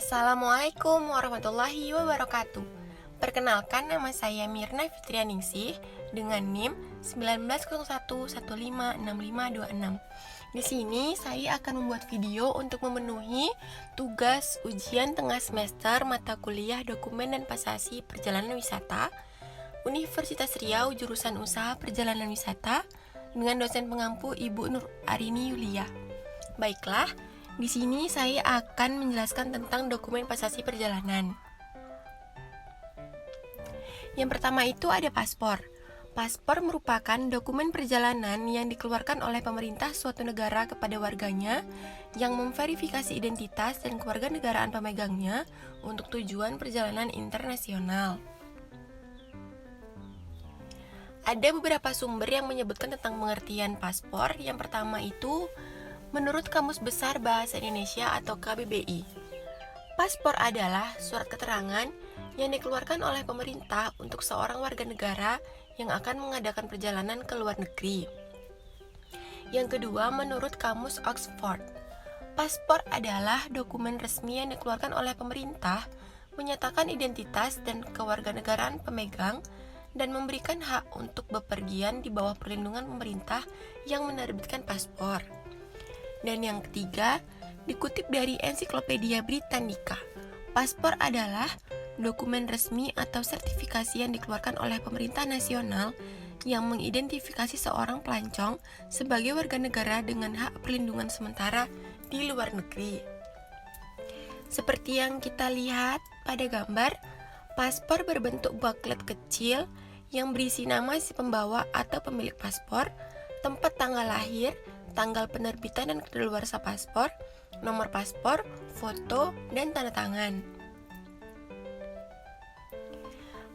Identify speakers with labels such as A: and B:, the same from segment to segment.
A: Assalamualaikum warahmatullahi wabarakatuh. Perkenalkan, nama saya Mirna Fitrianingsih dengan NIM 1901156526. Di sini saya akan membuat video untuk memenuhi tugas ujian tengah semester mata kuliah Dokumen dan Pasasi Perjalanan Wisata Universitas Riau jurusan Usaha Perjalanan Wisata dengan dosen pengampu Ibu Nur Arini Yulia. Baiklah, di sini saya akan menjelaskan tentang dokumen pasasi perjalanan. Yang pertama itu ada paspor. Paspor merupakan dokumen perjalanan yang dikeluarkan oleh pemerintah suatu negara kepada warganya yang memverifikasi identitas dan kewarganegaraan pemegangnya untuk tujuan perjalanan internasional. Ada beberapa sumber yang menyebutkan tentang pengertian paspor. Yang pertama itu menurut Kamus Besar Bahasa Indonesia atau KBBI. Paspor adalah surat keterangan yang dikeluarkan oleh pemerintah untuk seorang warga negara yang akan mengadakan perjalanan ke luar negeri. Yang kedua, menurut Kamus Oxford, paspor adalah dokumen resmi yang dikeluarkan oleh pemerintah menyatakan identitas dan kewarganegaraan pemegang dan memberikan hak untuk bepergian di bawah perlindungan pemerintah yang menerbitkan paspor. Dan yang ketiga, dikutip dari Ensiklopedia Britannica, paspor adalah dokumen resmi atau sertifikasi yang dikeluarkan oleh pemerintah nasional yang mengidentifikasi seorang pelancong sebagai warga negara dengan hak perlindungan sementara di luar negeri. Seperti yang kita lihat pada gambar, paspor berbentuk booklet kecil yang berisi nama si pembawa atau pemilik paspor, tempat tanggal lahir, tanggal penerbitan dan kedaluarsa paspor, nomor paspor, foto, dan tanda tangan.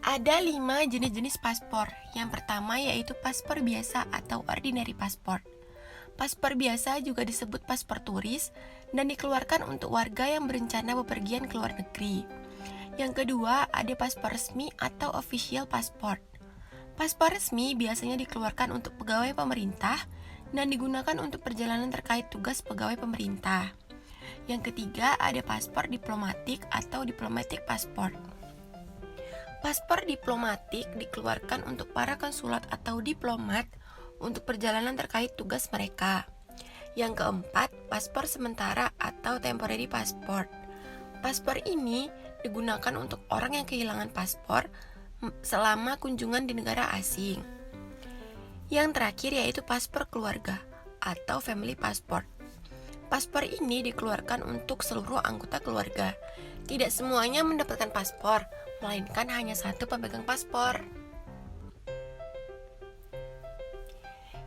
A: Ada 5 jenis-jenis paspor. Yang pertama yaitu paspor biasa atau ordinary passport. Paspor biasa juga disebut paspor turis dan dikeluarkan untuk warga yang berencana bepergian ke luar negeri. Yang kedua, ada paspor resmi atau official passport. Paspor resmi biasanya dikeluarkan untuk pegawai pemerintah dan digunakan untuk perjalanan terkait tugas pegawai pemerintah. Yang ketiga, ada paspor diplomatik atau diplomatic passport. Paspor diplomatik dikeluarkan untuk para konsulat atau diplomat untuk perjalanan terkait tugas mereka. Yang keempat, paspor sementara atau temporary passport. Paspor ini digunakan untuk orang yang kehilangan paspor selama kunjungan di negara asing. Yang terakhir yaitu paspor keluarga atau family passport. Paspor ini dikeluarkan untuk seluruh anggota keluarga. Tidak semuanya mendapatkan paspor, melainkan hanya satu pemegang paspor.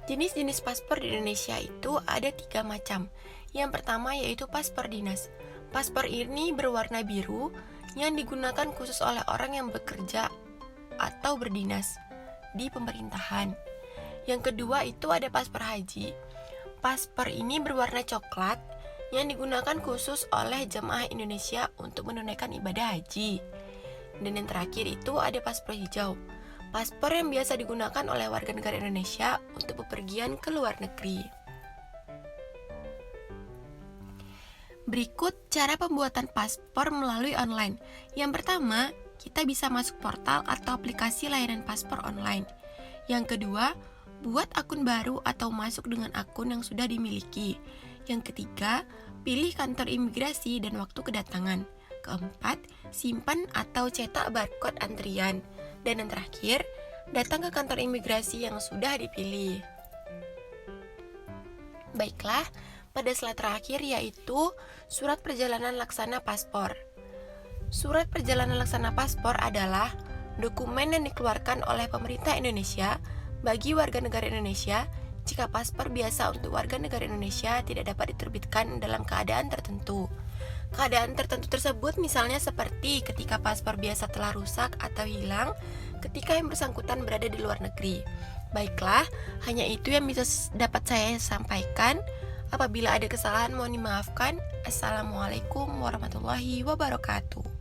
A: Jenis-jenis paspor di Indonesia itu ada 3 macam. Yang pertama yaitu paspor dinas. Paspor ini berwarna biru yang digunakan khusus oleh orang yang bekerja atau berdinas di pemerintahan. Yang kedua itu ada paspor haji. Paspor ini berwarna coklat yang digunakan khusus oleh jemaah Indonesia untuk menunaikan ibadah haji. Dan yang terakhir itu ada paspor hijau. Paspor yang biasa digunakan oleh warga negara Indonesia untuk bepergian ke luar negeri. Berikut cara pembuatan paspor melalui online. Yang pertama, kita bisa masuk portal atau aplikasi layanan paspor online. Yang kedua, buat akun baru atau masuk dengan akun yang sudah dimiliki. Yang ketiga, pilih kantor imigrasi dan waktu kedatangan. Keempat, simpan atau cetak barcode antrian. Dan yang terakhir, datang ke kantor imigrasi yang sudah dipilih. Baiklah, pada slide terakhir yaitu surat perjalanan laksana paspor. Surat perjalanan laksana paspor adalah dokumen yang dikeluarkan oleh pemerintah Indonesia bagi warga negara Indonesia jika paspor biasa untuk warga negara Indonesia tidak dapat diterbitkan dalam keadaan tertentu. Keadaan tertentu tersebut misalnya seperti ketika paspor biasa telah rusak atau hilang ketika yang bersangkutan berada di luar negeri. Baiklah, hanya itu yang bisa dapat saya sampaikan. Apabila ada kesalahan mohon dimaafkan. Assalamualaikum warahmatullahi wabarakatuh.